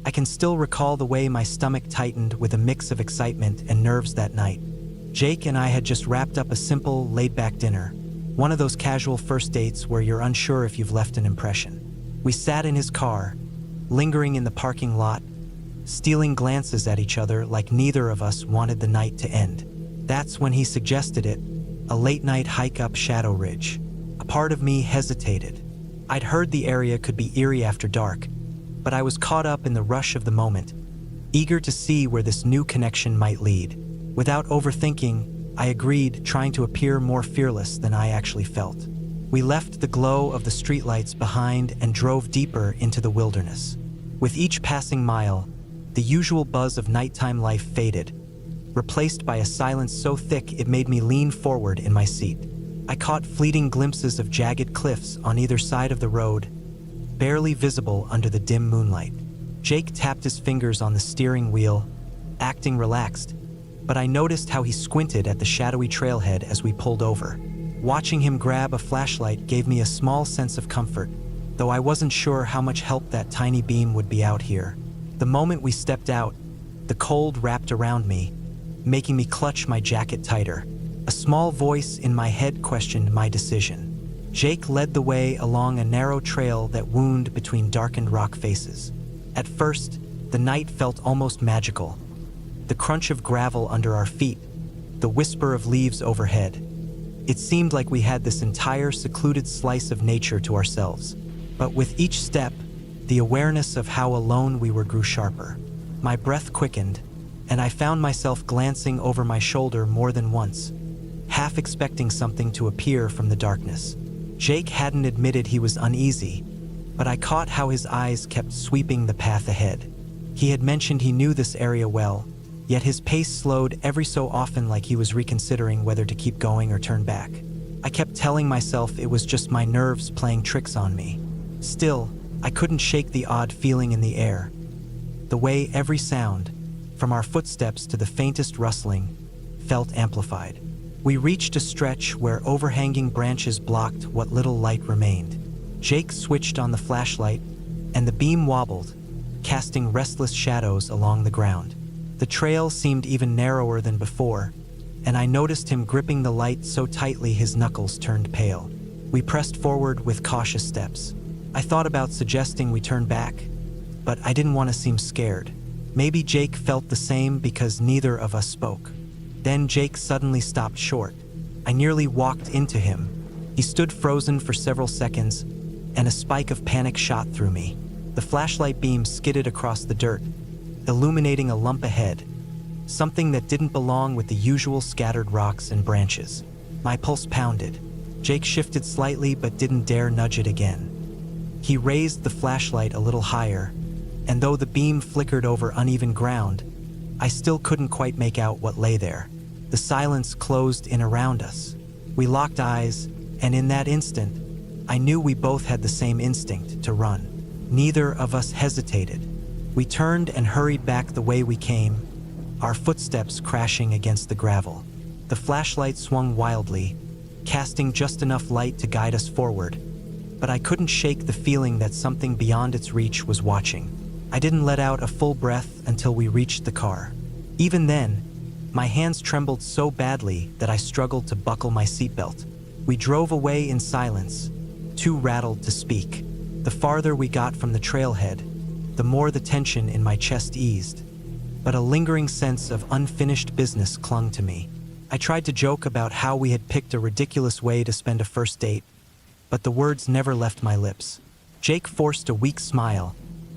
I can still recall the way my stomach tightened with a mix of excitement and nerves that night. Jake and I had just wrapped up a simple, laid-back dinner, one of those casual first dates where you're unsure if you've left an impression. We sat in his car, lingering in the parking lot, stealing glances at each other like neither of us wanted the night to end. That's when he suggested it, a late-night hike up Shadow Ridge. A part of me hesitated. I'd heard the area could be eerie after dark, but I was caught up in the rush of the moment, eager to see where this new connection might lead. Without overthinking, I agreed, trying to appear more fearless than I actually felt. We left the glow of the streetlights behind and drove deeper into the wilderness. With each passing mile, the usual buzz of nighttime life faded, replaced by a silence so thick it made me lean forward in my seat. I caught fleeting glimpses of jagged cliffs on either side of the road, barely visible under the dim moonlight. Jake tapped his fingers on the steering wheel, acting relaxed, but I noticed how he squinted at the shadowy trailhead as we pulled over. Watching him grab a flashlight gave me a small sense of comfort, though I wasn't sure how much help that tiny beam would be out here. The moment we stepped out, the cold wrapped around me, making me clutch my jacket tighter. A small voice in my head questioned my decision. Jake led the way along a narrow trail that wound between darkened rock faces. At first, the night felt almost magical. The crunch of gravel under our feet, the whisper of leaves overhead. It seemed like we had this entire secluded slice of nature to ourselves. But with each step, the awareness of how alone we were grew sharper. My breath quickened, and I found myself glancing over my shoulder more than once, half expecting something to appear from the darkness. Jake hadn't admitted he was uneasy, but I caught how his eyes kept sweeping the path ahead. He had mentioned he knew this area well, yet his pace slowed every so often, like he was reconsidering whether to keep going or turn back. I kept telling myself it was just my nerves playing tricks on me. Still, I couldn't shake the odd feeling in the air. The way every sound, from our footsteps to the faintest rustling, felt amplified. We reached a stretch where overhanging branches blocked what little light remained. Jake switched on the flashlight, and the beam wobbled, casting restless shadows along the ground. The trail seemed even narrower than before, and I noticed him gripping the light so tightly his knuckles turned pale. We pressed forward with cautious steps. I thought about suggesting we turn back, but I didn't want to seem scared. Maybe Jake felt the same because neither of us spoke. Then Jake suddenly stopped short. I nearly walked into him. He stood frozen for several seconds, and a spike of panic shot through me. The flashlight beam skidded across the dirt, illuminating a lump ahead, something that didn't belong with the usual scattered rocks and branches. My pulse pounded. Jake shifted slightly but didn't dare nudge it again. He raised the flashlight a little higher, and though the beam flickered over uneven ground, I still couldn't quite make out what lay there. The silence closed in around us. We locked eyes, and in that instant, I knew we both had the same instinct to run. Neither of us hesitated. We turned and hurried back the way we came, our footsteps crashing against the gravel. The flashlight swung wildly, casting just enough light to guide us forward, but I couldn't shake the feeling that something beyond its reach was watching. I didn't let out a full breath until we reached the car. Even then, my hands trembled so badly that I struggled to buckle my seatbelt. We drove away in silence, too rattled to speak. The farther we got from the trailhead, the more the tension in my chest eased, but a lingering sense of unfinished business clung to me. I tried to joke about how we had picked a ridiculous way to spend a first date, but the words never left my lips. Jake forced a weak smile,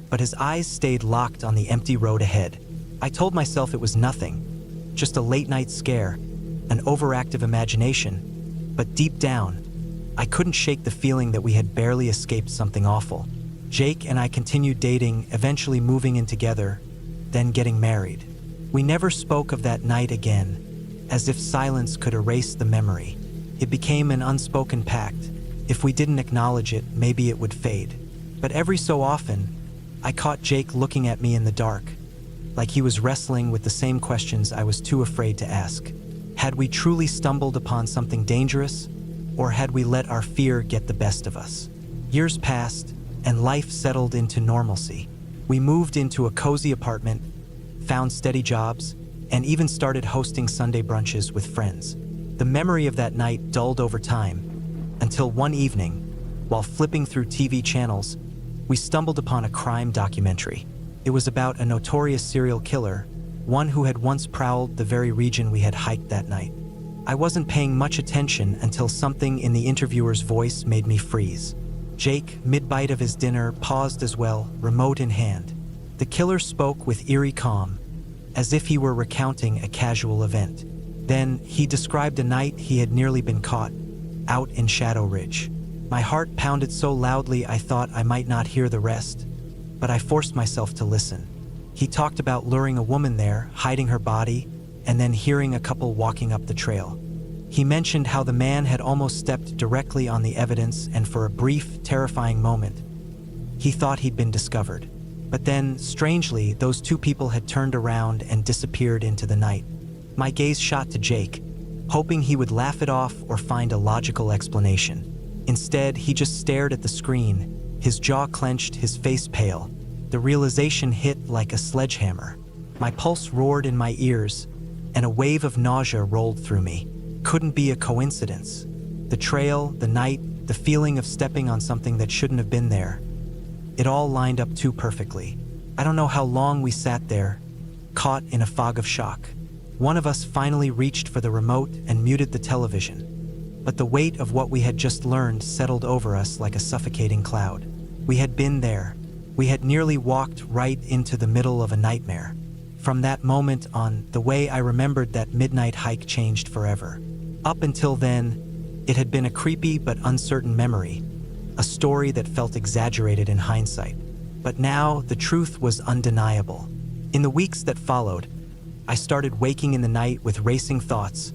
but his eyes stayed locked on the empty road ahead. I told myself it was nothing, just a late-night scare, an overactive imagination, but deep down, I couldn't shake the feeling that we had barely escaped something awful. Jake and I continued dating, eventually moving in together, then getting married. We never spoke of that night again, as if silence could erase the memory. It became an unspoken pact. If we didn't acknowledge it, maybe it would fade. But every so often, I caught Jake looking at me in the dark, like he was wrestling with the same questions I was too afraid to ask. Had we truly stumbled upon something dangerous, or had we let our fear get the best of us? Years passed, and life settled into normalcy. We moved into a cozy apartment, found steady jobs, and even started hosting Sunday brunches with friends. The memory of that night dulled over time, until one evening, while flipping through TV channels, we stumbled upon a crime documentary. It was about a notorious serial killer, one who had once prowled the very region we had hiked that night. I wasn't paying much attention until something in the interviewer's voice made me freeze. Jake, mid-bite of his dinner, paused as well, remote in hand. The killer spoke with eerie calm, as if he were recounting a casual event. Then, he described a night he had nearly been caught, out in Shadow Ridge. My heart pounded so loudly I thought I might not hear the rest, but I forced myself to listen. He talked about luring a woman there, hiding her body, and then hearing a couple walking up the trail. He mentioned how the man had almost stepped directly on the evidence, and for a brief, terrifying moment, he thought he'd been discovered. But then, strangely, those two people had turned around and disappeared into the night. My gaze shot to Jake, hoping he would laugh it off or find a logical explanation. Instead, he just stared at the screen, his jaw clenched, his face pale. The realization hit like a sledgehammer. My pulse roared in my ears, and a wave of nausea rolled through me. Couldn't be a coincidence. The trail, the night, the feeling of stepping on something that shouldn't have been there. It all lined up too perfectly. I don't know how long we sat there, caught in a fog of shock. One of us finally reached for the remote and muted the television. But the weight of what we had just learned settled over us like a suffocating cloud. We had been there. We had nearly walked right into the middle of a nightmare. From that moment on, the way I remembered that midnight hike changed forever. Up until then, it had been a creepy but uncertain memory, a story that felt exaggerated in hindsight. But now, the truth was undeniable. In the weeks that followed, I started waking in the night with racing thoughts,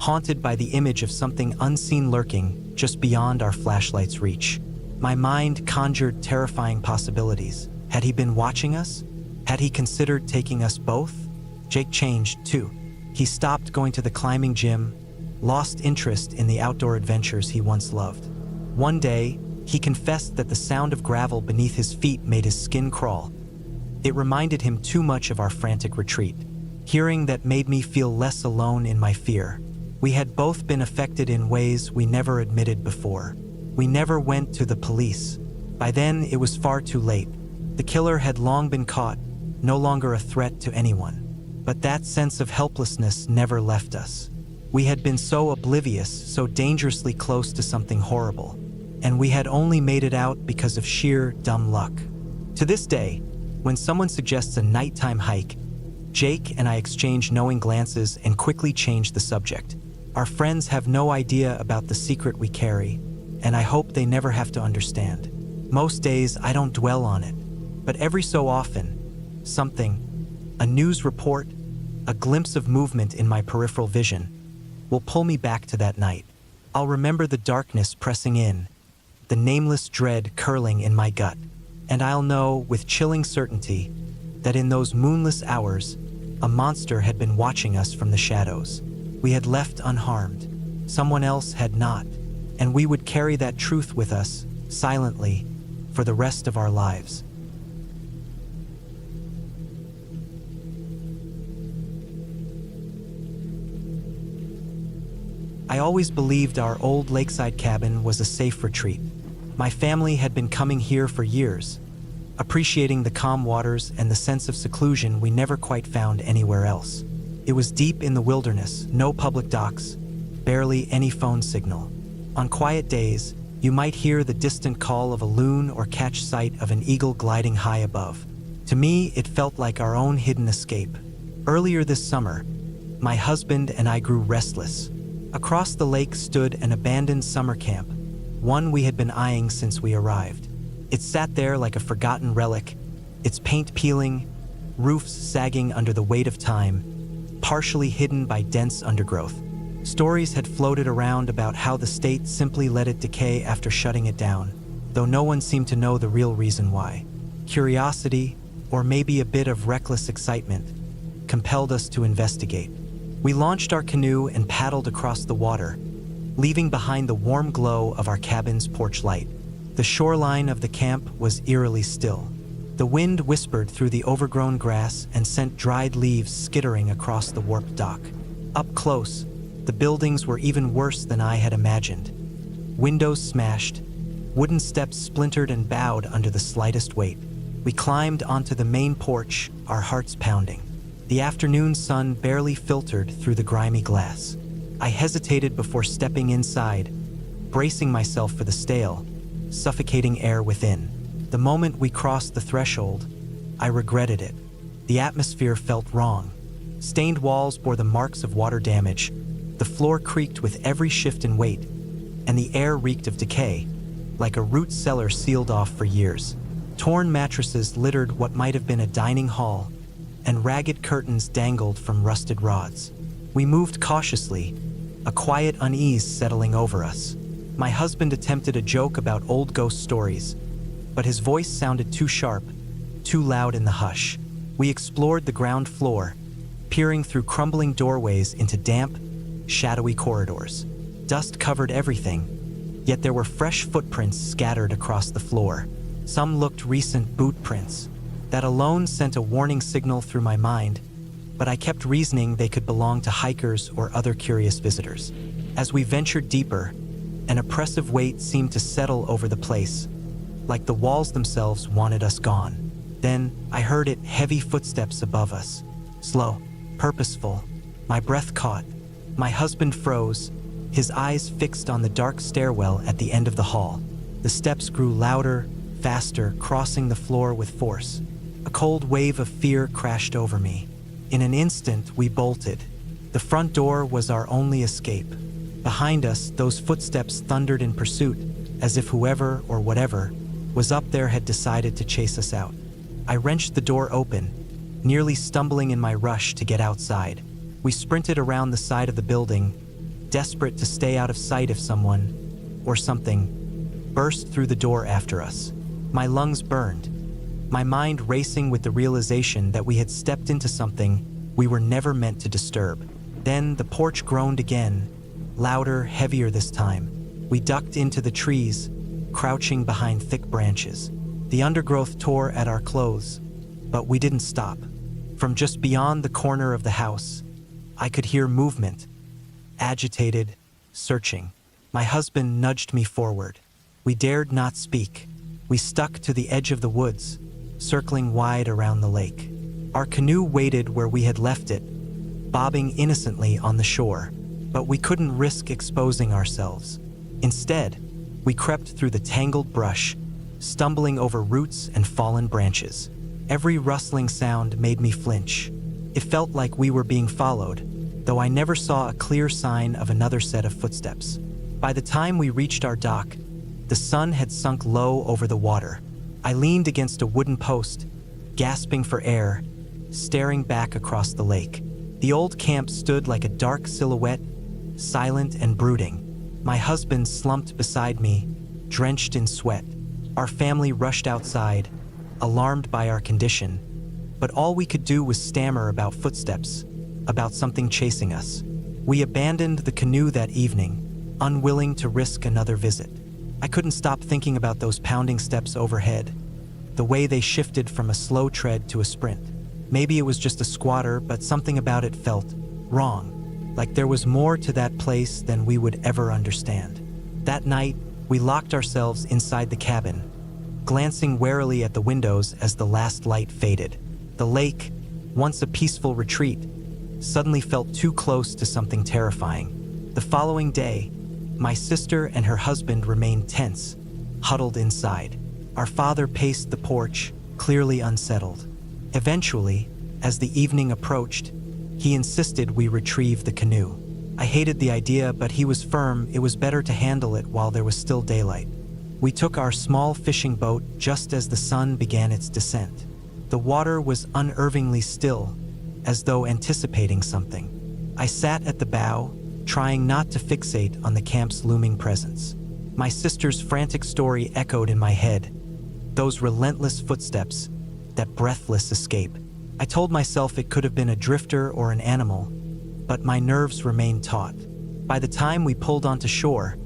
haunted by the image of something unseen lurking just beyond our flashlight's reach. My mind conjured terrifying possibilities. Had he been watching us? Had he considered taking us both? Jake changed, too. He stopped going to the climbing gym, lost interest in the outdoor adventures he once loved. One day, he confessed that the sound of gravel beneath his feet made his skin crawl. It reminded him too much of our frantic retreat. Hearing that made me feel less alone in my fear. We had both been affected in ways we never admitted before. We never went to the police. By then, it was far too late. The killer had long been caught, no longer a threat to anyone. But that sense of helplessness never left us. We had been so oblivious, so dangerously close to something horrible. And we had only made it out because of sheer dumb luck. To this day, when someone suggests a nighttime hike, Jake and I exchange knowing glances and quickly change the subject. Our friends have no idea about the secret we carry, and I hope they never have to understand. Most days, I don't dwell on it, but every so often, something, a news report, a glimpse of movement in my peripheral vision, will pull me back to that night. I'll remember the darkness pressing in, the nameless dread curling in my gut, and I'll know with chilling certainty that in those moonless hours, a monster had been watching us from the shadows. We had left unharmed. Someone else had not, and we would carry that truth with us, silently, for the rest of our lives. I always believed our old lakeside cabin was a safe retreat. My family had been coming here for years, appreciating the calm waters and the sense of seclusion we never quite found anywhere else. It was deep in the wilderness, no public docks, barely any phone signal. On quiet days, you might hear the distant call of a loon or catch sight of an eagle gliding high above. To me, it felt like our own hidden escape. Earlier this summer, my husband and I grew restless. Across the lake stood an abandoned summer camp, one we had been eyeing since we arrived. It sat there like a forgotten relic, its paint peeling, roofs sagging under the weight of time, partially hidden by dense undergrowth. Stories had floated around about how the state simply let it decay after shutting it down, though no one seemed to know the real reason why. Curiosity, or maybe a bit of reckless excitement, compelled us to investigate. We launched our canoe and paddled across the water, leaving behind the warm glow of our cabin's porch light. The shoreline of the camp was eerily still. The wind whispered through the overgrown grass and sent dried leaves skittering across the warped dock. Up close, the buildings were even worse than I had imagined. Windows smashed, wooden steps splintered and bowed under the slightest weight. We climbed onto the main porch, our hearts pounding. The afternoon sun barely filtered through the grimy glass. I hesitated before stepping inside, bracing myself for the stale, suffocating air within. The moment we crossed the threshold, I regretted it. The atmosphere felt wrong. Stained walls bore the marks of water damage, the floor creaked with every shift in weight, and the air reeked of decay, like a root cellar sealed off for years. Torn mattresses littered what might have been a dining hall, and ragged curtains dangled from rusted rods. We moved cautiously, a quiet unease settling over us. My husband attempted a joke about old ghost stories, but his voice sounded too sharp, too loud in the hush. We explored the ground floor, peering through crumbling doorways into damp, shadowy corridors. Dust covered everything, yet there were fresh footprints scattered across the floor. Some looked recent boot prints. That alone sent a warning signal through my mind, but I kept reasoning they could belong to hikers or other curious visitors. As we ventured deeper, an oppressive weight seemed to settle over the place, like the walls themselves wanted us gone. Then I heard it, heavy footsteps above us. Slow, purposeful. My breath caught. My husband froze, his eyes fixed on the dark stairwell at the end of the hall. The steps grew louder, faster, crossing the floor with force. A cold wave of fear crashed over me. In an instant, we bolted. The front door was our only escape. Behind us, those footsteps thundered in pursuit, as if whoever or whatever was up there had decided to chase us out. I wrenched the door open, nearly stumbling in my rush to get outside. We sprinted around the side of the building, desperate to stay out of sight if someone, or something, burst through the door after us. My lungs burned, my mind racing with the realization that we had stepped into something we were never meant to disturb. Then the porch groaned again, louder, heavier this time. We ducked into the trees, crouching behind thick branches. The undergrowth tore at our clothes, but we didn't stop. From just beyond the corner of the house, I could hear movement, agitated, searching. My husband nudged me forward. We dared not speak. We stuck to the edge of the woods, circling wide around the lake. Our canoe waited where we had left it, bobbing innocently on the shore, but we couldn't risk exposing ourselves. Instead, we crept through the tangled brush, stumbling over roots and fallen branches. Every rustling sound made me flinch. It felt like we were being followed, though I never saw a clear sign of another set of footsteps. By the time we reached our dock, the sun had sunk low over the water. I leaned against a wooden post, gasping for air, staring back across the lake. The old camp stood like a dark silhouette, silent and brooding. My husband slumped beside me, drenched in sweat. Our family rushed outside, alarmed by our condition, but all we could do was stammer about footsteps, about something chasing us. We abandoned the canoe that evening, unwilling to risk another visit. I couldn't stop thinking about those pounding steps overhead, the way they shifted from a slow tread to a sprint. Maybe it was just a squatter, but something about it felt wrong, like there was more to that place than we would ever understand. That night, we locked ourselves inside the cabin, glancing warily at the windows as the last light faded. The lake, once a peaceful retreat, suddenly felt too close to something terrifying. The following day, my sister and her husband remained tense, huddled inside. Our father paced the porch, clearly unsettled. Eventually, as the evening approached, he insisted we retrieve the canoe. I hated the idea, but he was firm it was better to handle it while there was still daylight. We took our small fishing boat just as the sun began its descent. The water was unnervingly still, as though anticipating something. I sat at the bow, trying not to fixate on the camp's looming presence. My sister's frantic story echoed in my head, those relentless footsteps, that breathless escape. I told myself it could have been a drifter or an animal, but my nerves remained taut. By the time we pulled onto shore,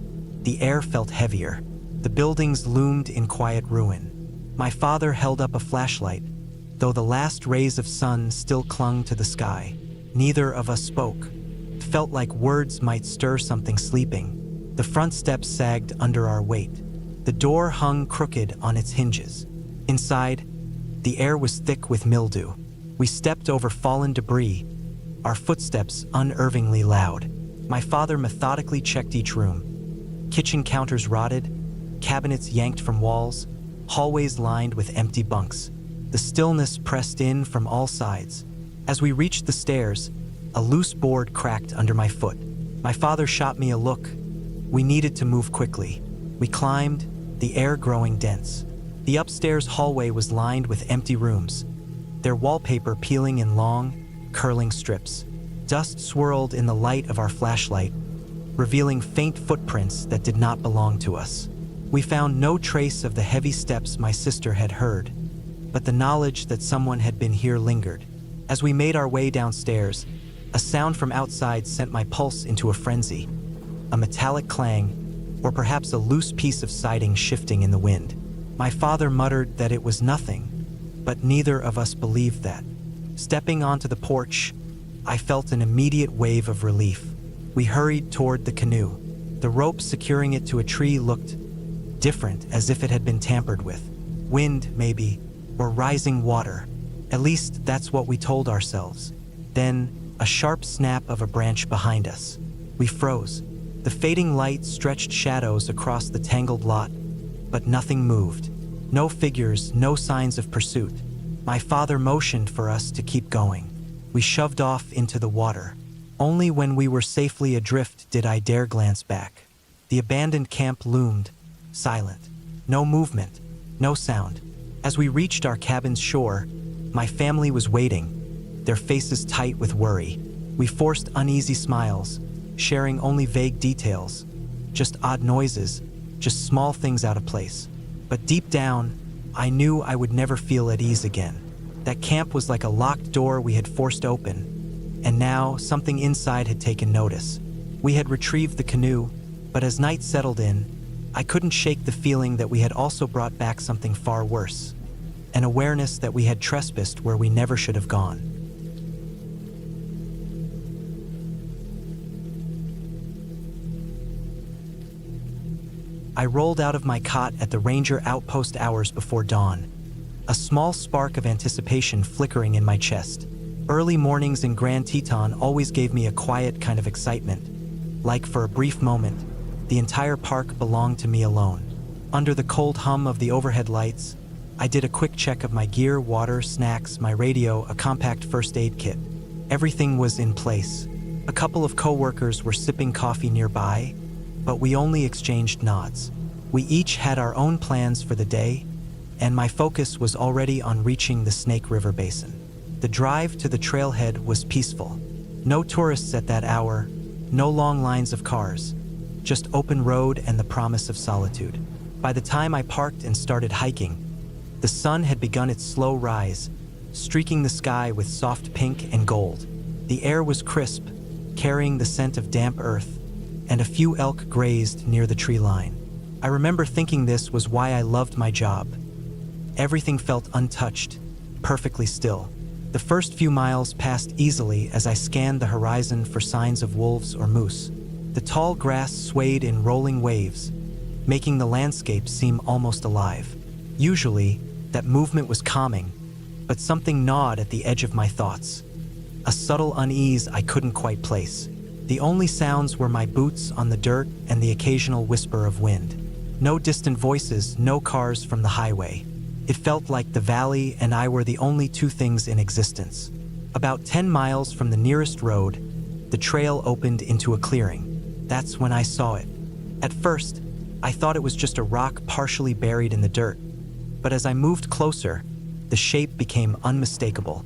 the air felt heavier. The buildings loomed in quiet ruin. My father held up a flashlight, though the last rays of sun still clung to the sky. Neither of us spoke. It felt like words might stir something sleeping. The front steps sagged under our weight. The door hung crooked on its hinges. Inside, the air was thick with mildew. We stepped over fallen debris, our footsteps unervingly loud. My father methodically checked each room. Kitchen counters rotted, cabinets yanked from walls, hallways lined with empty bunks. The stillness pressed in from all sides. As we reached the stairs, a loose board cracked under my foot. My father shot me a look. We needed to move quickly. We climbed, the air growing dense. The upstairs hallway was lined with empty rooms, their wallpaper peeling in long, curling strips. Dust swirled in the light of our flashlight, revealing faint footprints that did not belong to us. We found no trace of the heavy steps my sister had heard, but the knowledge that someone had been here lingered. As we made our way downstairs, a sound from outside sent my pulse into a frenzy. A metallic clang, or perhaps a loose piece of siding shifting in the wind. My father muttered that it was nothing, but neither of us believed that. Stepping onto the porch, I felt an immediate wave of relief. We hurried toward the canoe. The rope securing it to a tree looked different, as if it had been tampered with. Wind, maybe, or rising water. At least that's what we told ourselves. Then, a sharp snap of a branch behind us. We froze. The fading light stretched shadows across the tangled lot, but nothing moved. No figures, no signs of pursuit. My father motioned for us to keep going. We shoved off into the water. Only when we were safely adrift did I dare glance back. The abandoned camp loomed, silent. No movement, no sound. As we reached our cabin's shore, my family was waiting, their faces tight with worry. We forced uneasy smiles, sharing only vague details, just odd noises, just small things out of place. But deep down, I knew I would never feel at ease again. That camp was like a locked door we had forced open, and now something inside had taken notice. We had retrieved the canoe, but as night settled in, I couldn't shake the feeling that we had also brought back something far worse, an awareness that we had trespassed where we never should have gone. I rolled out of my cot at the ranger outpost hours before dawn, a small spark of anticipation flickering in my chest. Early mornings in Grand Teton always gave me a quiet kind of excitement, like for a brief moment, the entire park belonged to me alone. Under the cold hum of the overhead lights, I did a quick check of my gear, water, snacks, my radio, a compact first aid kit. Everything was in place. A couple of coworkers were sipping coffee nearby, but we only exchanged nods. We each had our own plans for the day, and my focus was already on reaching the Snake River Basin. The drive to the trailhead was peaceful. No tourists at that hour, no long lines of cars, just open road and the promise of solitude. By the time I parked and started hiking, the sun had begun its slow rise, streaking the sky with soft pink and gold. The air was crisp, carrying the scent of damp earth, and a few elk grazed near the tree line. I remember thinking this was why I loved my job. Everything felt untouched, perfectly still. The first few miles passed easily as I scanned the horizon for signs of wolves or moose. The tall grass swayed in rolling waves, making the landscape seem almost alive. Usually, that movement was calming, but something gnawed at the edge of my thoughts. A subtle unease I couldn't quite place. The only sounds were my boots on the dirt and the occasional whisper of wind. No distant voices, no cars from the highway. It felt like the valley and I were the only two things in existence. About 10 miles from the nearest road, the trail opened into a clearing. That's when I saw it. At first, I thought it was just a rock partially buried in the dirt. But as I moved closer, the shape became unmistakable.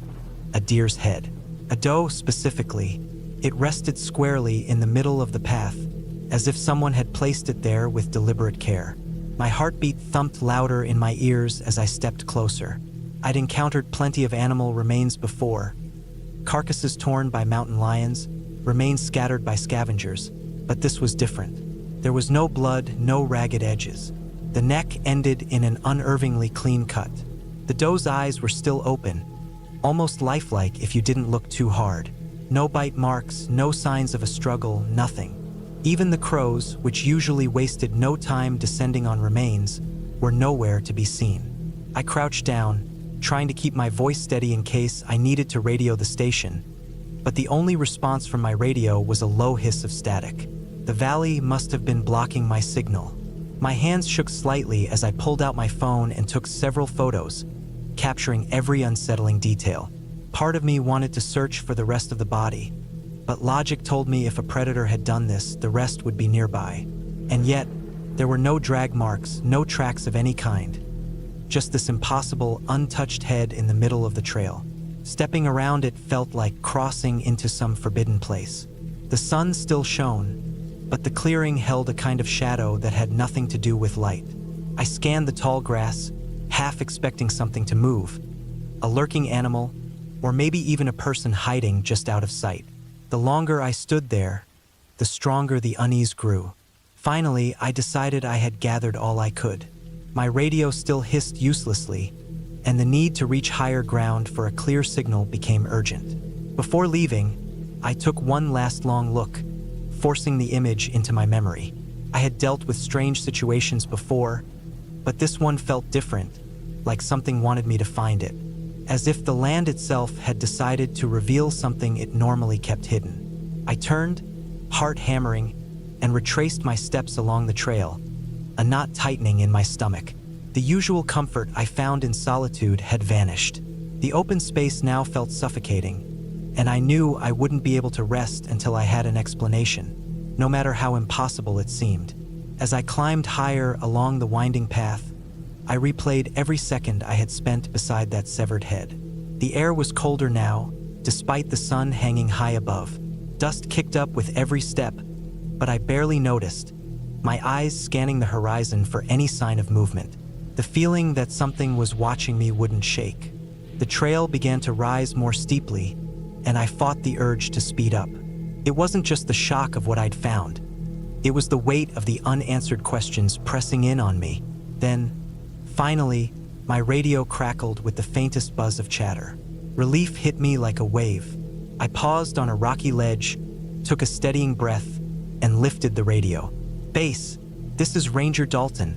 A deer's head. A doe specifically. It rested squarely in the middle of the path, as if someone had placed it there with deliberate care. My heartbeat thumped louder in my ears as I stepped closer. I'd encountered plenty of animal remains before. Carcasses torn by mountain lions, remains scattered by scavengers, but this was different. There was no blood, no ragged edges. The neck ended in an unnervingly clean cut. The doe's eyes were still open, almost lifelike if you didn't look too hard. No bite marks, no signs of a struggle, nothing. Even the crows, which usually wasted no time descending on remains, were nowhere to be seen. I crouched down, trying to keep my voice steady in case I needed to radio the station, but the only response from my radio was a low hiss of static. The valley must have been blocking my signal. My hands shook slightly as I pulled out my phone and took several photos, capturing every unsettling detail. Part of me wanted to search for the rest of the body, but logic told me if a predator had done this, the rest would be nearby. And yet, there were no drag marks, no tracks of any kind. Just this impossible, untouched head in the middle of the trail. Stepping around it felt like crossing into some forbidden place. The sun still shone, but the clearing held a kind of shadow that had nothing to do with light. I scanned the tall grass, half expecting something to move. A lurking animal, or maybe even a person hiding just out of sight. The longer I stood there, the stronger the unease grew. Finally, I decided I had gathered all I could. My radio still hissed uselessly, and the need to reach higher ground for a clear signal became urgent. Before leaving, I took one last long look, forcing the image into my memory. I had dealt with strange situations before, but this one felt different, like something wanted me to find it, as if the land itself had decided to reveal something it normally kept hidden. I turned, heart hammering, and retraced my steps along the trail, a knot tightening in my stomach. The usual comfort I found in solitude had vanished. The open space now felt suffocating, and I knew I wouldn't be able to rest until I had an explanation, no matter how impossible it seemed. As I climbed higher along the winding path, I replayed every second I had spent beside that severed head. The air was colder now, despite the sun hanging high above. Dust kicked up with every step, but I barely noticed, my eyes scanning the horizon for any sign of movement. The feeling that something was watching me wouldn't shake. The trail began to rise more steeply, and I fought the urge to speed up. It wasn't just the shock of what I'd found. It was the weight of the unanswered questions pressing in on me. Then, finally, my radio crackled with the faintest buzz of chatter. Relief hit me like a wave. I paused on a rocky ledge, took a steadying breath, and lifted the radio. "Base, this is Ranger Dalton,"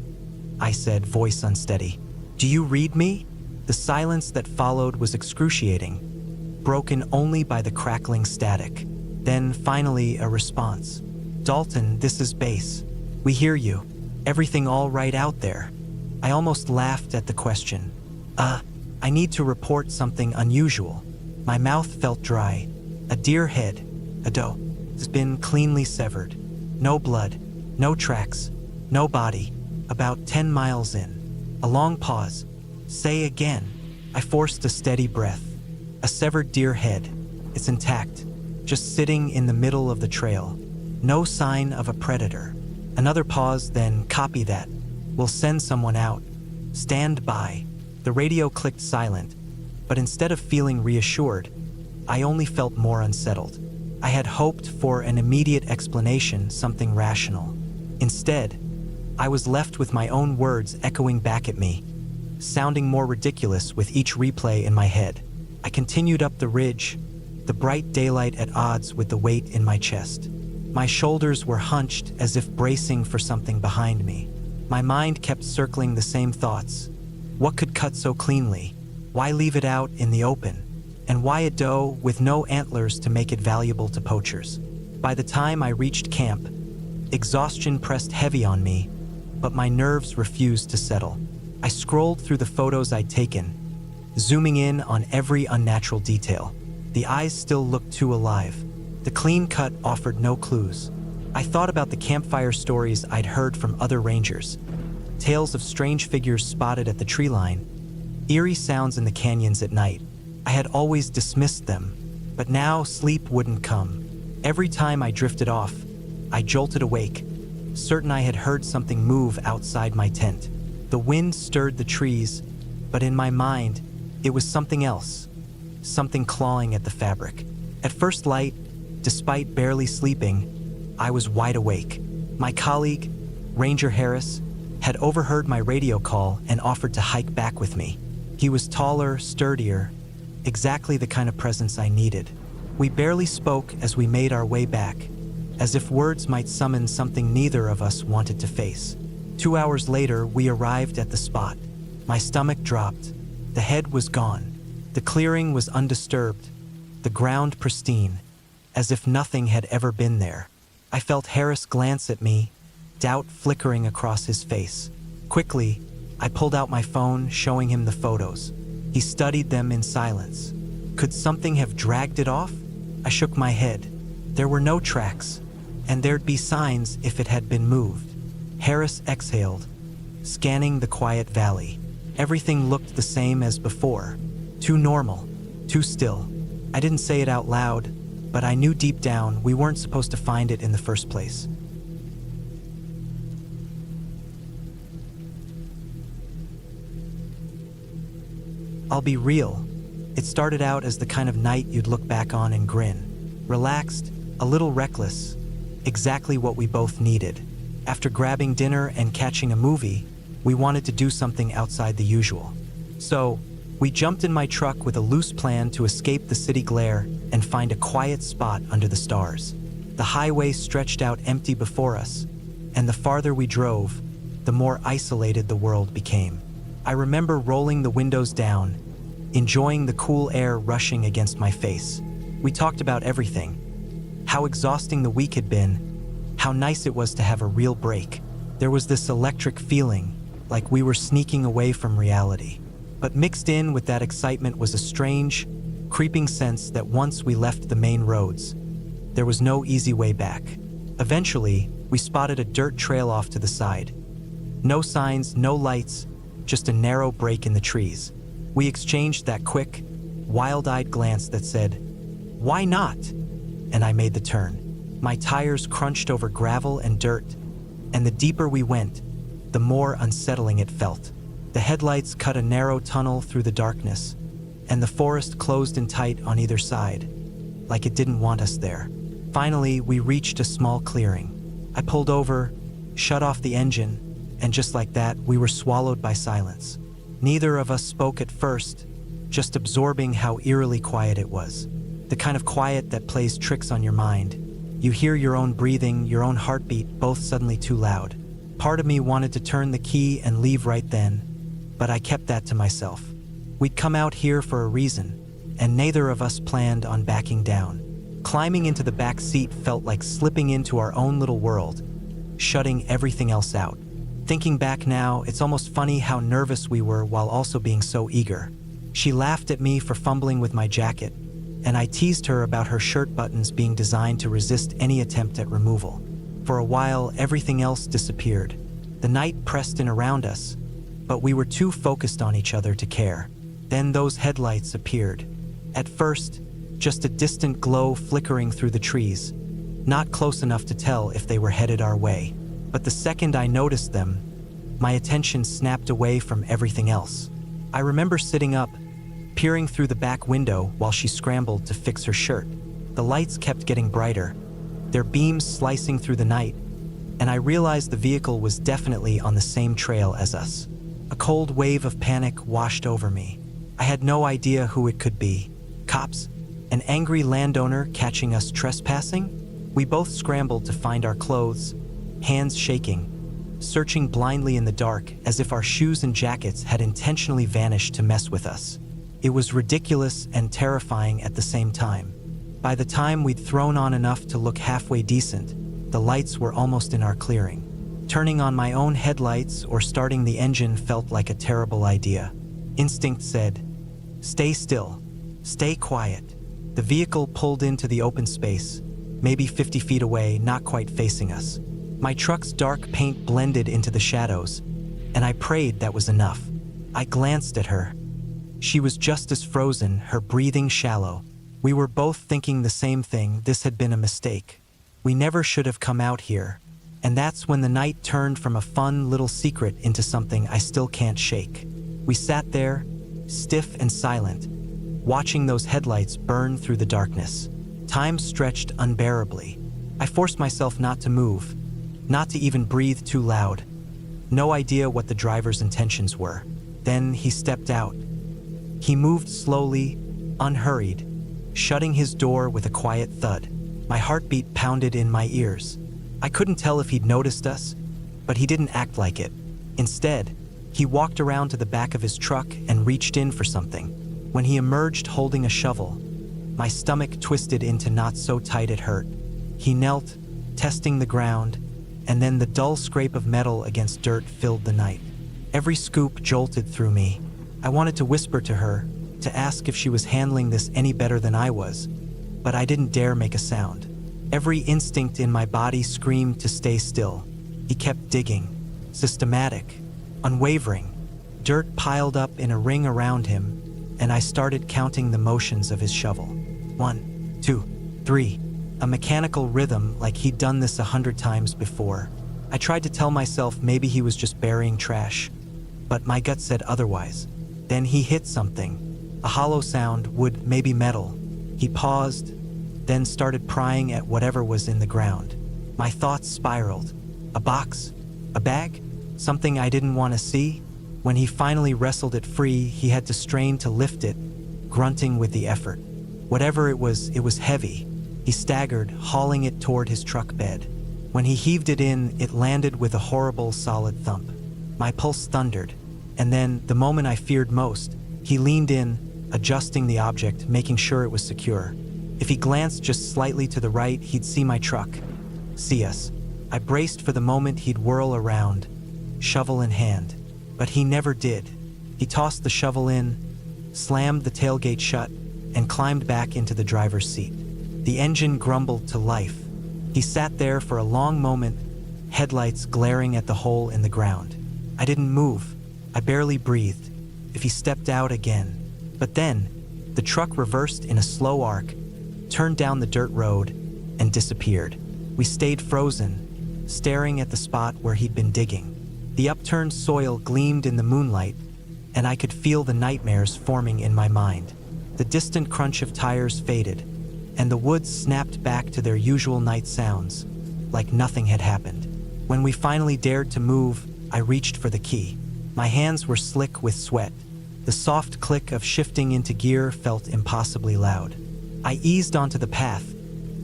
I said, voice unsteady. "Do you read me?" The silence that followed was excruciating, broken only by the crackling static. Then, finally, a response. "Dalton, this is Base. We hear you. Everything all right out there?" I almost laughed at the question. I need to report something unusual." My mouth felt dry. "A deer head, a doe, has been cleanly severed. No blood, no tracks, no body, about 10 miles in." A long pause. "Say again." I forced a steady breath. "A severed deer head. It's intact, just sitting in the middle of the trail. No sign of a predator." Another pause, then "Copy that. We'll send someone out. Stand by." The radio clicked silent, but instead of feeling reassured, I only felt more unsettled. I had hoped for an immediate explanation, something rational. Instead, I was left with my own words echoing back at me, sounding more ridiculous with each replay in my head. I continued up the ridge, the bright daylight at odds with the weight in my chest. My shoulders were hunched as if bracing for something behind me. My mind kept circling the same thoughts. What could cut so cleanly? Why leave it out in the open? And why a doe with no antlers to make it valuable to poachers? By the time I reached camp, exhaustion pressed heavy on me, but my nerves refused to settle. I scrolled through the photos I'd taken, zooming in on every unnatural detail. The eyes still looked too alive. The clean cut offered no clues. I thought about the campfire stories I'd heard from other rangers, tales of strange figures spotted at the tree line, eerie sounds in the canyons at night. I had always dismissed them, but now sleep wouldn't come. Every time I drifted off, I jolted awake, certain I had heard something move outside my tent. The wind stirred the trees, but in my mind, it was something else, something clawing at the fabric. At first light, despite barely sleeping, I was wide awake. My colleague, Ranger Harris, had overheard my radio call and offered to hike back with me. He was taller, sturdier, exactly the kind of presence I needed. We barely spoke as we made our way back, as if words might summon something neither of us wanted to face. 2 hours later, we arrived at the spot. My stomach dropped. The head was gone. The clearing was undisturbed, the ground pristine, as if nothing had ever been there. I felt Harris glance at me, doubt flickering across his face. Quickly, I pulled out my phone, showing him the photos. He studied them in silence. Could something have dragged it off? I shook my head. There were no tracks, and there'd be signs if it had been moved. Harris exhaled, scanning the quiet valley. Everything looked the same as before. Too normal, too still. I didn't say it out loud, but I knew deep down we weren't supposed to find it in the first place. I'll be real. It started out as the kind of night you'd look back on and grin. Relaxed, a little reckless, exactly what we both needed. After grabbing dinner and catching a movie, we wanted to do something outside the usual. So, we jumped in my truck with a loose plan to escape the city glare and find a quiet spot under the stars. The highway stretched out empty before us, and the farther we drove, the more isolated the world became. I remember rolling the windows down, enjoying the cool air rushing against my face. We talked about everything. How exhausting the week had been, how nice it was to have a real break. There was this electric feeling, like we were sneaking away from reality. But mixed in with that excitement was a strange, creeping sense that once we left the main roads, there was no easy way back. Eventually, we spotted a dirt trail off to the side. No signs, no lights, just a narrow break in the trees. We exchanged that quick, wild-eyed glance that said, "Why not?" And I made the turn. My tires crunched over gravel and dirt, and the deeper we went, the more unsettling it felt. The headlights cut a narrow tunnel through the darkness, and the forest closed in tight on either side, like it didn't want us there. Finally, we reached a small clearing. I pulled over, shut off the engine, and just like that, we were swallowed by silence. Neither of us spoke at first, just absorbing how eerily quiet it was. The kind of quiet that plays tricks on your mind. You hear your own breathing, your own heartbeat, both suddenly too loud. Part of me wanted to turn the key and leave right then, but I kept that to myself. We'd come out here for a reason, and neither of us planned on backing down. Climbing into the back seat felt like slipping into our own little world, shutting everything else out. Thinking back now, it's almost funny how nervous we were while also being so eager. She laughed at me for fumbling with my jacket, and I teased her about her shirt buttons being designed to resist any attempt at removal. For a while, everything else disappeared. The night pressed in around us, but we were too focused on each other to care. Then those headlights appeared. At first, just a distant glow flickering through the trees, not close enough to tell if they were headed our way. But the second I noticed them, my attention snapped away from everything else. I remember sitting up, peering through the back window while she scrambled to fix her shirt. The lights kept getting brighter, their beams slicing through the night, and I realized the vehicle was definitely on the same trail as us. A cold wave of panic washed over me. I had no idea who it could be. Cops? An angry landowner catching us trespassing? We both scrambled to find our clothes, hands shaking, searching blindly in the dark as if our shoes and jackets had intentionally vanished to mess with us. It was ridiculous and terrifying at the same time. By the time we'd thrown on enough to look halfway decent, the lights were almost in our clearing. Turning on my own headlights or starting the engine felt like a terrible idea. Instinct said, "Stay still. Stay quiet." The vehicle pulled into the open space, maybe 50 feet away, not quite facing us. My truck's dark paint blended into the shadows, and I prayed that was enough. I glanced at her. She was just as frozen, her breathing shallow. We were both thinking the same thing. This had been a mistake. We never should have come out here. And that's when the night turned from a fun little secret into something I still can't shake. We sat there, stiff and silent, watching those headlights burn through the darkness. Time stretched unbearably. I forced myself not to move, not to even breathe too loud. No idea what the driver's intentions were. Then he stepped out. He moved slowly, unhurried, shutting his door with a quiet thud. My heartbeat pounded in my ears. I couldn't tell if he'd noticed us, but he didn't act like it. Instead, he walked around to the back of his truck and reached in for something. When he emerged holding a shovel, my stomach twisted into knots so tight it hurt. He knelt, testing the ground, and then the dull scrape of metal against dirt filled the night. Every scoop jolted through me. I wanted to whisper to her, to ask if she was handling this any better than I was, but I didn't dare make a sound. Every instinct in my body screamed to stay still. He kept digging, systematic, unwavering. Dirt piled up in a ring around him, and I started counting the motions of his shovel. 1, 2, 3. A mechanical rhythm like he'd done this 100 times before. I tried to tell myself maybe he was just burying trash, but my gut said otherwise. Then he hit something. A hollow sound, wood, maybe metal. He paused, then started prying at whatever was in the ground. My thoughts spiraled. A box? A bag? Something I didn't want to see? When he finally wrestled it free, he had to strain to lift it, grunting with the effort. Whatever it was heavy. He staggered, hauling it toward his truck bed. When he heaved it in, it landed with a horrible, solid thump. My pulse thundered, and then, the moment I feared most, he leaned in, adjusting the object, making sure it was secure. If he glanced just slightly to the right, he'd see my truck. See us. I braced for the moment he'd whirl around, shovel in hand. But he never did. He tossed the shovel in, slammed the tailgate shut, and climbed back into the driver's seat. The engine grumbled to life. He sat there for a long moment, headlights glaring at the hole in the ground. I didn't move. I barely breathed. If he stepped out again. But then, the truck reversed in a slow arc, turned down the dirt road, and disappeared. We stayed frozen, staring at the spot where he'd been digging. The upturned soil gleamed in the moonlight, and I could feel the nightmares forming in my mind. The distant crunch of tires faded, and the woods snapped back to their usual night sounds, like nothing had happened. When we finally dared to move, I reached for the key. My hands were slick with sweat. The soft click of shifting into gear felt impossibly loud. I eased onto the path,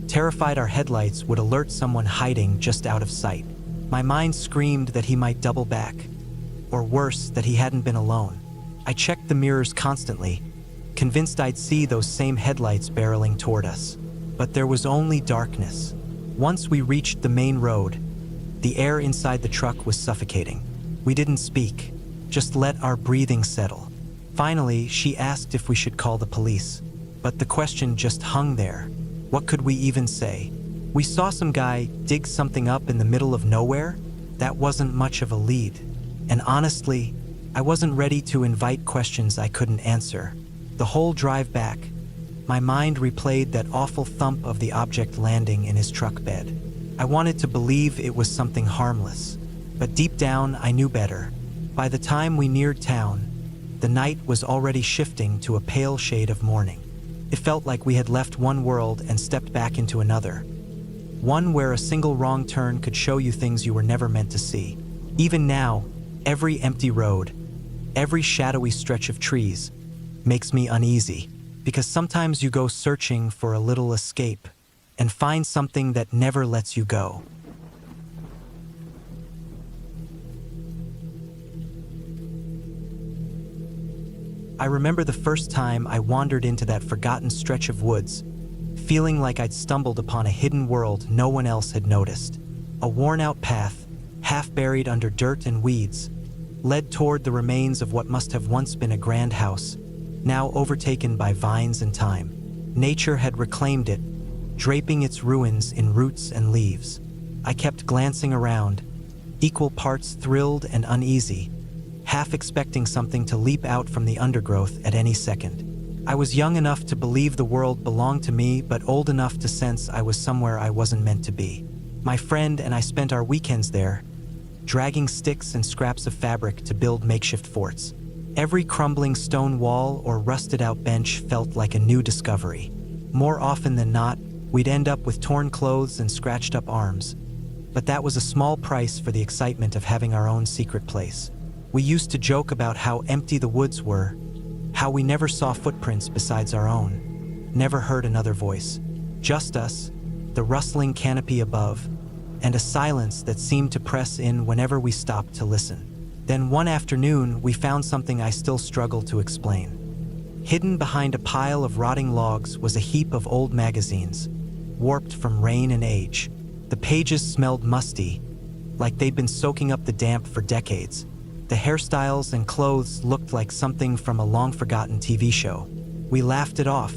terrified our headlights would alert someone hiding just out of sight. My mind screamed that he might double back, or worse, that he hadn't been alone. I checked the mirrors constantly, convinced I'd see those same headlights barreling toward us. But there was only darkness. Once we reached the main road, the air inside the truck was suffocating. We didn't speak, just let our breathing settle. Finally, she asked if we should call the police. But the question just hung there. What could we even say? We saw some guy dig something up in the middle of nowhere. That wasn't much of a lead. And honestly, I wasn't ready to invite questions I couldn't answer. The whole drive back, my mind replayed that awful thump of the object landing in his truck bed. I wanted to believe it was something harmless, but deep down I knew better. By the time we neared town, the night was already shifting to a pale shade of morning. It felt like we had left one world and stepped back into another. One where a single wrong turn could show you things you were never meant to see. Even now, every empty road, every shadowy stretch of trees, makes me uneasy, because sometimes you go searching for a little escape and find something that never lets you go. I remember the first time I wandered into that forgotten stretch of woods, feeling like I'd stumbled upon a hidden world no one else had noticed. A worn-out path, half buried under dirt and weeds, led toward the remains of what must have once been a grand house, now overtaken by vines and time. Nature had reclaimed it, draping its ruins in roots and leaves. I kept glancing around, equal parts thrilled and uneasy, half expecting something to leap out from the undergrowth at any second. I was young enough to believe the world belonged to me, but old enough to sense I was somewhere I wasn't meant to be. My friend and I spent our weekends there, dragging sticks and scraps of fabric to build makeshift forts. Every crumbling stone wall or rusted-out bench felt like a new discovery. More often than not, we'd end up with torn clothes and scratched-up arms, But that was a small price for the excitement of having our own secret place. We used to joke about how empty the woods were, how we never saw footprints besides our own, never heard another voice. Just us, the rustling canopy above, and a silence that seemed to press in whenever we stopped to listen. Then one afternoon, we found something I still struggle to explain. Hidden behind a pile of rotting logs was a heap of old magazines, warped from rain and age. The pages smelled musty, like they'd been soaking up the damp for decades. The hairstyles and clothes looked like something from a long-forgotten TV show. We laughed it off,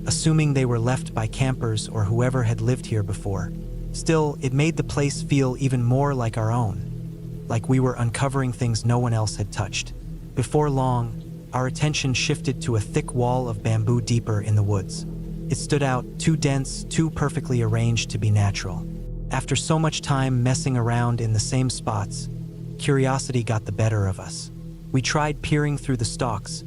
assuming they were left by campers or whoever had lived here before. Still, it made the place feel even more like our own, like we were uncovering things no one else had touched. Before long, our attention shifted to a thick wall of bamboo deeper in the woods. It stood out, too dense, too perfectly arranged to be natural. After so much time messing around in the same spots, curiosity got the better of us. We tried peering through the stalks,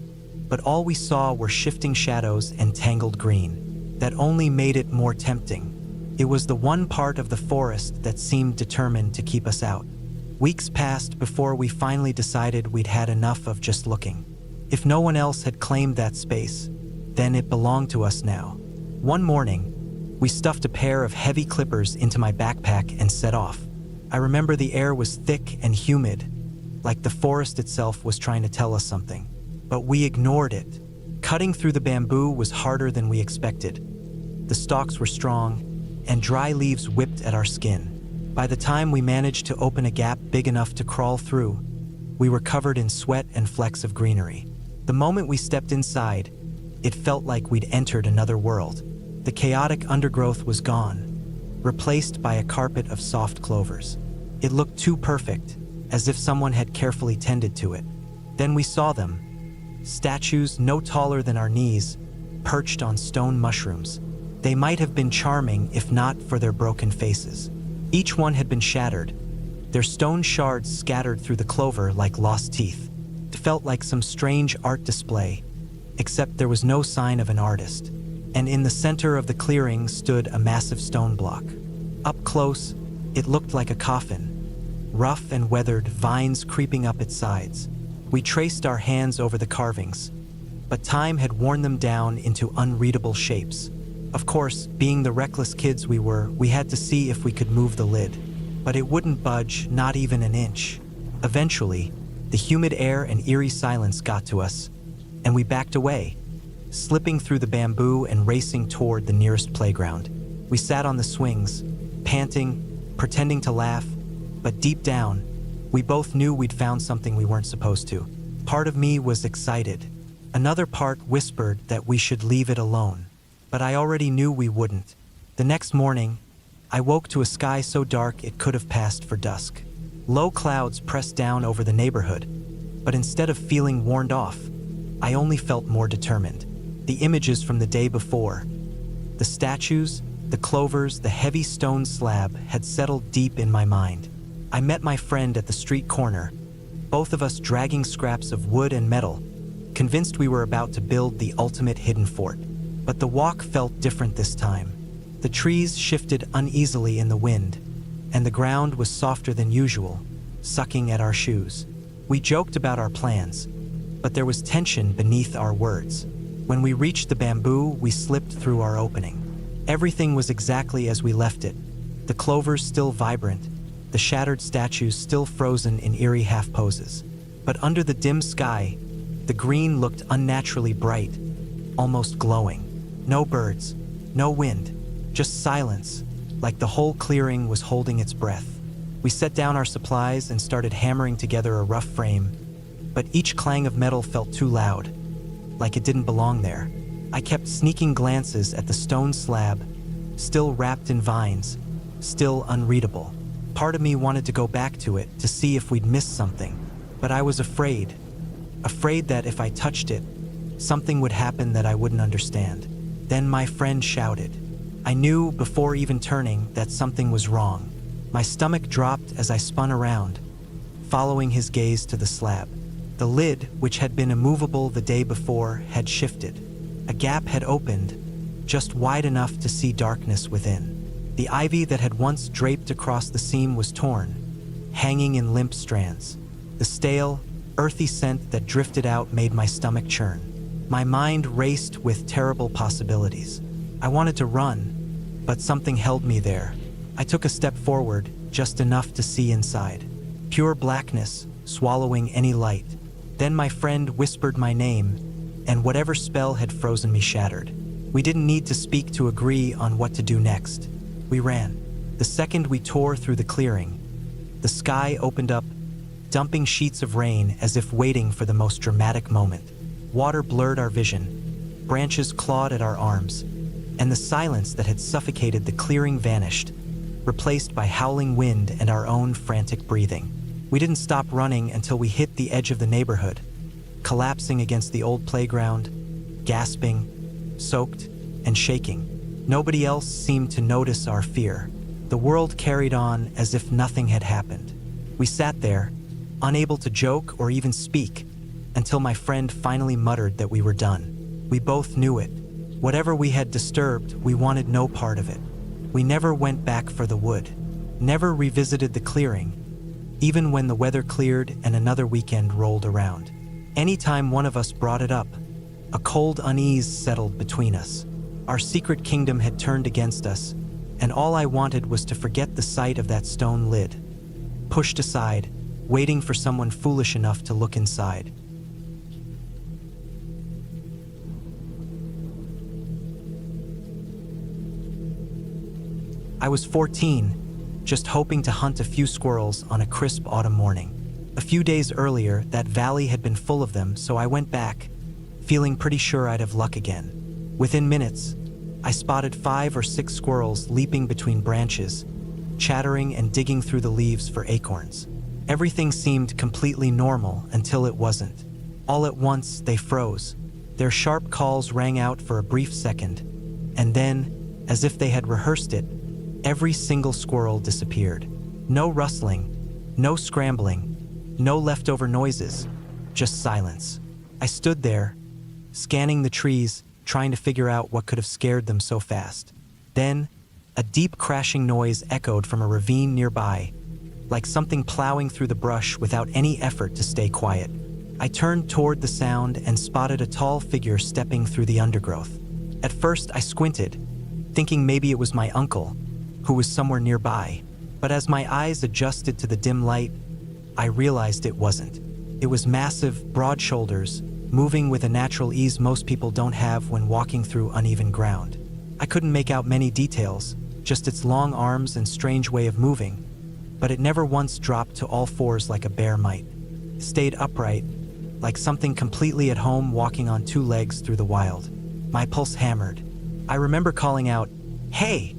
but all we saw were shifting shadows and tangled green. That only made it more tempting. It was the one part of the forest that seemed determined to keep us out. Weeks passed before we finally decided we'd had enough of just looking. If no one else had claimed that space, then it belonged to us now. One morning, we stuffed a pair of heavy clippers into my backpack and set off. I remember the air was thick and humid, like the forest itself was trying to tell us something. But we ignored it. Cutting through the bamboo was harder than we expected. The stalks were strong, and dry leaves whipped at our skin. By the time we managed to open a gap big enough to crawl through, we were covered in sweat and flecks of greenery. The moment we stepped inside, it felt like we'd entered another world. The chaotic undergrowth was gone, replaced by a carpet of soft clovers. It looked too perfect, as if someone had carefully tended to it. Then we saw them. Statues no taller than our knees, perched on stone mushrooms. They might have been charming if not for their broken faces. Each one had been shattered, their stone shards scattered through the clover like lost teeth. It felt like some strange art display, except there was no sign of an artist. And in the center of the clearing stood a massive stone block. Up close, it looked like a coffin, rough and weathered, vines creeping up its sides. We traced our hands over the carvings, but time had worn them down into unreadable shapes. Of course, being the reckless kids we were, we had to see if we could move the lid. But it wouldn't budge, not even an inch. Eventually, the humid air and eerie silence got to us, and we backed away, slipping through the bamboo and racing toward the nearest playground. We sat on the swings, panting, pretending to laugh, but deep down, we both knew we'd found something we weren't supposed to. Part of me was excited. Another part whispered that we should leave it alone. But I already knew we wouldn't. The next morning, I woke to a sky so dark it could have passed for dusk. Low clouds pressed down over the neighborhood, but instead of feeling warned off, I only felt more determined. The images from the day before, the statues, the clovers, the heavy stone slab had settled deep in my mind. I met my friend at the street corner, both of us dragging scraps of wood and metal, convinced we were about to build the ultimate hidden fort. But the walk felt different this time. The trees shifted uneasily in the wind, and the ground was softer than usual, sucking at our shoes. We joked about our plans, but there was tension beneath our words. When we reached the bamboo, we slipped through our opening. Everything was exactly as we left it. The clovers still vibrant, the shattered statues still frozen in eerie half poses. But under the dim sky, the green looked unnaturally bright, almost glowing. No birds, no wind, just silence, like the whole clearing was holding its breath. We set down our supplies and started hammering together a rough frame, but each clang of metal felt too loud, like it didn't belong there. I kept sneaking glances at the stone slab, still wrapped in vines, still unreadable. Part of me wanted to go back to it to see if we'd missed something, but I was afraid that if I touched it, something would happen that I wouldn't understand. Then my friend shouted. I knew before even turning that something was wrong. My stomach dropped as I spun around, following his gaze to the slab. The lid, which had been immovable the day before, had shifted. A gap had opened, just wide enough to see darkness within. The ivy that had once draped across the seam was torn, hanging in limp strands. The stale, earthy scent that drifted out made my stomach churn. My mind raced with terrible possibilities. I wanted to run, but something held me there. I took a step forward, just enough to see inside. Pure blackness, swallowing any light. Then my friend whispered my name, and whatever spell had frozen me shattered. We didn't need to speak to agree on what to do next. We ran. The second we tore through the clearing, the sky opened up, dumping sheets of rain as if waiting for the most dramatic moment. Water blurred our vision, branches clawed at our arms, and the silence that had suffocated the clearing vanished, replaced by howling wind and our own frantic breathing. We didn't stop running until we hit the edge of the neighborhood, collapsing against the old playground, gasping, soaked, and shaking. Nobody else seemed to notice our fear. The world carried on as if nothing had happened. We sat there, unable to joke or even speak, until my friend finally muttered that we were done. We both knew it. Whatever we had disturbed, we wanted no part of it. We never went back for the wood, never revisited the clearing, even when the weather cleared and another weekend rolled around. Anytime one of us brought it up, a cold unease settled between us. Our secret kingdom had turned against us, and all I wanted was to forget the sight of that stone lid, pushed aside, waiting for someone foolish enough to look inside. I was 14, just hoping to hunt a few squirrels on a crisp autumn morning. A few days earlier, that valley had been full of them, so I went back, feeling pretty sure I'd have luck again. Within minutes, I spotted 5 or 6 squirrels leaping between branches, chattering and digging through the leaves for acorns. Everything seemed completely normal until it wasn't. All at once, they froze. Their sharp calls rang out for a brief second, and then, as if they had rehearsed it, every single squirrel disappeared. No rustling, no scrambling, no leftover noises, just silence. I stood there, scanning the trees, trying to figure out what could have scared them so fast. Then, a deep crashing noise echoed from a ravine nearby, like something plowing through the brush without any effort to stay quiet. I turned toward the sound and spotted a tall figure stepping through the undergrowth. At first, I squinted, thinking maybe it was my uncle, who was somewhere nearby. But as my eyes adjusted to the dim light, I realized it wasn't. It was massive, broad shoulders, moving with a natural ease most people don't have when walking through uneven ground. I couldn't make out many details, just its long arms and strange way of moving, but it never once dropped to all fours like a bear might. It stayed upright, like something completely at home walking on 2 legs through the wild. My pulse hammered. I remember calling out, "Hey!"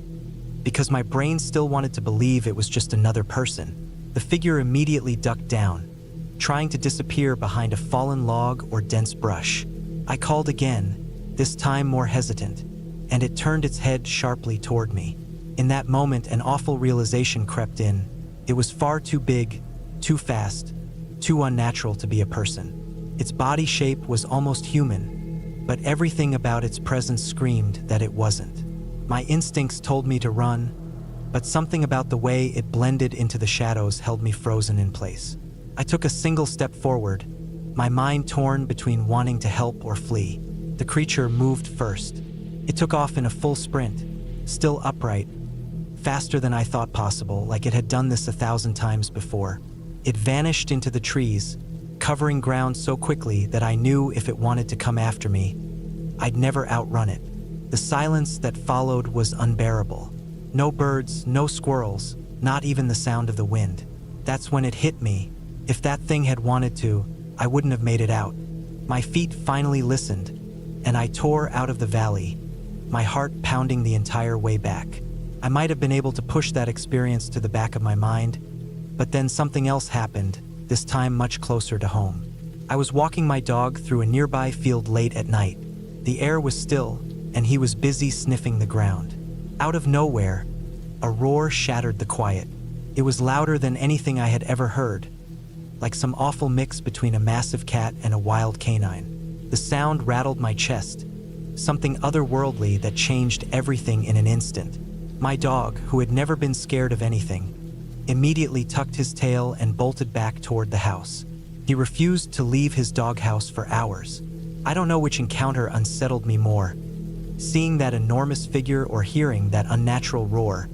because my brain still wanted to believe it was just another person. The figure immediately ducked down, trying to disappear behind a fallen log or dense brush. I called again, this time more hesitant, and it turned its head sharply toward me. In that moment, an awful realization crept in. It was far too big, too fast, too unnatural to be a person. Its body shape was almost human, but everything about its presence screamed that it wasn't. My instincts told me to run, but something about the way it blended into the shadows held me frozen in place. I took a single step forward, my mind torn between wanting to help or flee. The creature moved first. It took off in a full sprint, still upright, faster than I thought possible, like it had done this 1,000 times before. It vanished into the trees, covering ground so quickly that I knew if it wanted to come after me, I'd never outrun it. The silence that followed was unbearable. No birds, no squirrels, not even the sound of the wind. That's when it hit me. If that thing had wanted to, I wouldn't have made it out. My feet finally listened, and I tore out of the valley, my heart pounding the entire way back. I might have been able to push that experience to the back of my mind, but then something else happened, this time much closer to home. I was walking my dog through a nearby field late at night. The air was still, and he was busy sniffing the ground. Out of nowhere, a roar shattered the quiet. It was louder than anything I had ever heard, like some awful mix between a massive cat and a wild canine. The sound rattled my chest, something otherworldly that changed everything in an instant. My dog, who had never been scared of anything, immediately tucked his tail and bolted back toward the house. He refused to leave his doghouse for hours. I don't know which encounter unsettled me more, seeing that enormous figure or hearing that unnatural roar,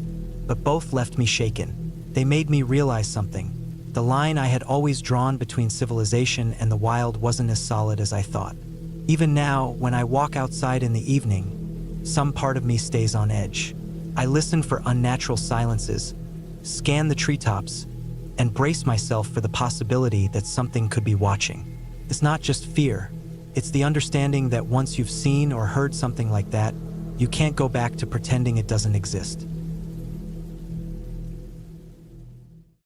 but both left me shaken. They made me realize something. The line I had always drawn between civilization and the wild wasn't as solid as I thought. Even now, when I walk outside in the evening, some part of me stays on edge. I listen for unnatural silences, scan the treetops, and brace myself for the possibility that something could be watching. It's not just fear. It's the understanding that once you've seen or heard something like that, you can't go back to pretending it doesn't exist.